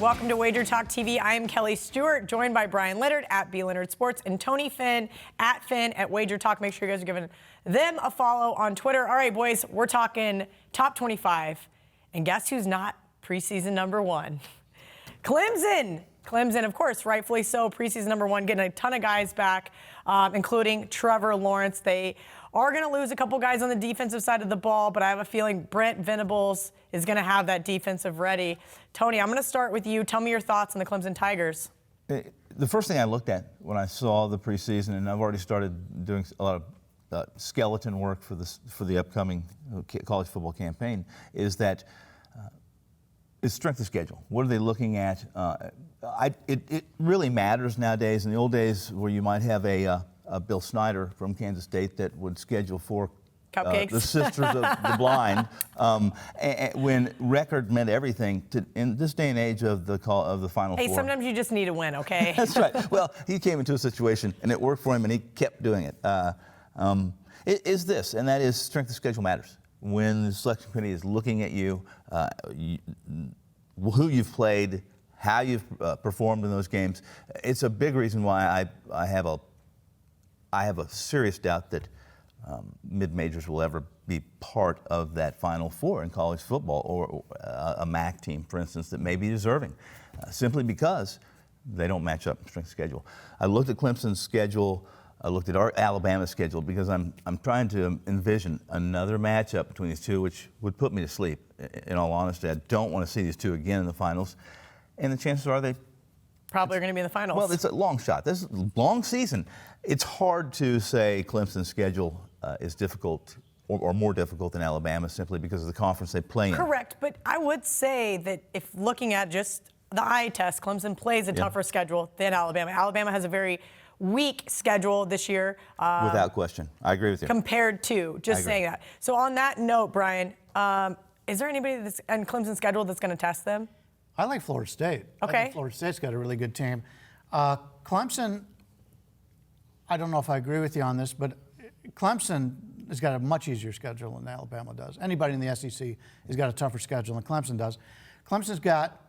Welcome to WagerTalk TV. I am Kelly Stewart, joined by Bryan Leonard at Leonard Sports and Tony Finn at WagerTalk. Make sure you guys are giving them a follow on Twitter. All right, boys, we're talking top 25. And guess who's not preseason number one? Clemson. Clemson, of course, rightfully so, preseason number one, getting a ton of guys back, including Trevor Lawrence. They are going to lose a couple guys on the defensive side of the ball, but I have a feeling Brent Venables is going to have that defensive ready. Tony, I'm going to start with you. Tell me your thoughts on the Clemson Tigers. The first thing I looked at when I saw the preseason, and I've already started doing a lot of skeleton work for the upcoming college football campaign, is that it's strength of schedule. What are they looking at? It really matters nowadays. In the old days, where you might have a Bill Snyder from Kansas State that would schedule for cupcakes, the Sisters of the Blind, when record meant everything. In this day and age of the Final Four. Hey, sometimes you just need a win, okay? That's right. Well, he came into a situation and it worked for him, and he kept doing it. It is this, and that is strength of schedule matters. When the selection committee is looking at you, who you've played, how you've performed in those games, it's a big reason why I have a serious doubt that mid-majors will ever be part of that Final Four in college football, or a MAC team, for instance, that may be deserving, simply because they don't match up in strength of schedule. I looked at Clemson's schedule. I looked at our Alabama schedule, because I'm trying to envision another matchup between these two, which would put me to sleep. In all honesty, I don't want to see these two again in the finals, and the chances are they probably are going to be in the finals. Well, it's a long shot. This is a long season. It's hard to say Clemson's schedule is difficult or more difficult than Alabama, simply because of the conference they play in. Correct, but I would say that if looking at just the eye test, Clemson plays a tougher schedule than Alabama. Alabama has a very weak schedule this year. Without question. I agree with you. Compared to, just saying that. So on that note, Bryan, is there anybody that's on Clemson's schedule that's going to test them? I like Florida State. Okay. I think Florida State's got a really good team. Clemson, I don't know if I agree with you on this, but Clemson has got a much easier schedule than Alabama does. Anybody in the SEC has got a tougher schedule than Clemson does. Clemson's got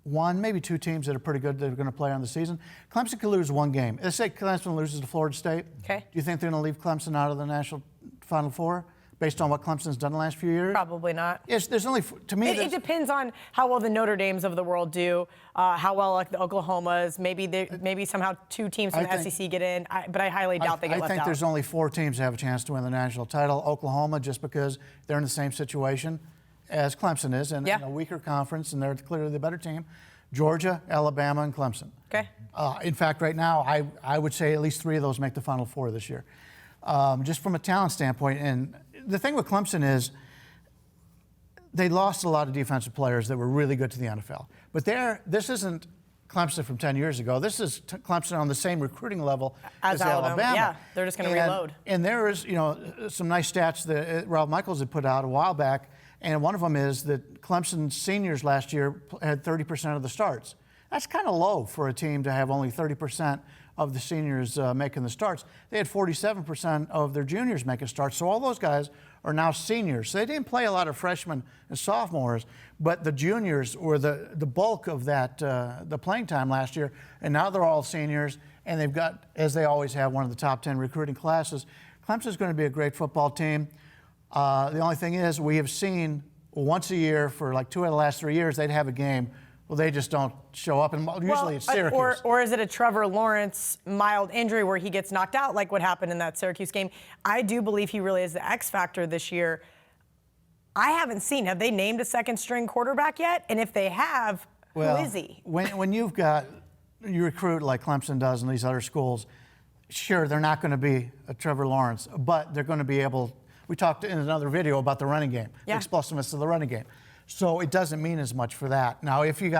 one, maybe two teams that are pretty good that are going to play on the season. Clemson could lose one game. Let's say Clemson loses to Florida State. Okay. Do you think they're going to leave Clemson out of the National Final Four based on what Clemson's done the last few years? Probably not. Yes, there's only, to me, it depends on how well the Notre Dames of the world do, how well like the Oklahomas, maybe somehow two teams from the SEC get in, but I highly doubt they get left out. I think there's only 4 teams that have a chance to win the national title. Oklahoma, just because they're in the same situation as Clemson is, in a weaker conference, and they're clearly the better team. Georgia, Alabama, and Clemson. Okay. In fact, right now, I would say at least 3 of those make the Final Four this year. Just from a talent standpoint. And the thing with Clemson is they lost a lot of defensive players that were really good to the NFL. But this isn't Clemson from 10 years ago. This is Clemson on the same recruiting level as Alabama. Yeah, they're just going to reload. And there is, some nice stats that Ralph Michaels had put out a while back. And one of them is that Clemson's seniors last year had 30% of the starts. That's kind of low for a team to have only 30% of the seniors making the starts. They had 47% of their juniors making starts. So all those guys are now seniors. So they didn't play a lot of freshmen and sophomores, but the juniors were the bulk of that, the playing time last year. And now they're all seniors, and they've got, as they always have, one of the top 10 recruiting classes. Clemson's going to be a great football team. The only thing is, we have seen once a year for like 2 of the last 3 years, they'd have a game. Well, they just don't show up, and usually it's Syracuse. Or is it a Trevor Lawrence mild injury where he gets knocked out, like what happened in that Syracuse game? I do believe he really is the X factor this year. I haven't seen. Have they named a second-string quarterback yet? And if they have, who is he? When you recruit like Clemson does in these other schools, sure, they're not going to be a Trevor Lawrence, but they're going to be able. We talked in another video about the running game, the explosiveness of the running game. So it doesn't mean as much for that. Now, if you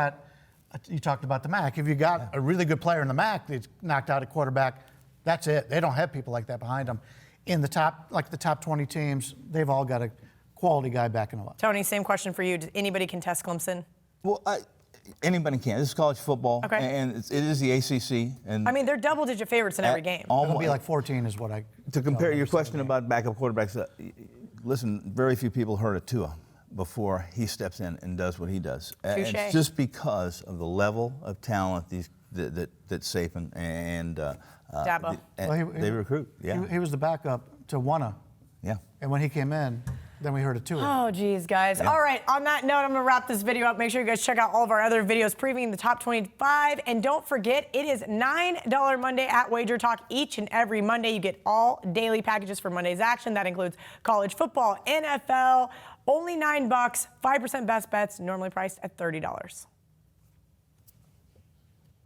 talked about the MAC, if you got a really good player in the MAC that's knocked out a quarterback, that's it. They don't have people like that behind them. In the top 20 teams, they've all got a quality guy backing them up. Tony, same question for you. Does anybody contest Clemson? Well, anybody can. This is college football, and it is the ACC. And I mean, they're double-digit favorites in every game. It'll be like 14 is what I... To compare your question about backup quarterbacks, listen, very few people heard of Tua. before he steps in and does what he does. Touché. It's just because of the level of talent that Saban and Dabo. they recruit. Yeah, He was the backup to Wanna. yeah. And when he came in, then we heard it too. Oh, geez, guys. Yeah. All right, on that note, I'm going to wrap this video up. Make sure you guys check out all of our other videos previewing the top 25. And don't forget, it is $9 Monday at WagerTalk. Each and every Monday, you get all daily packages for Monday's action. That includes college football, NFL, only $9, 5% best bets, normally priced at $30.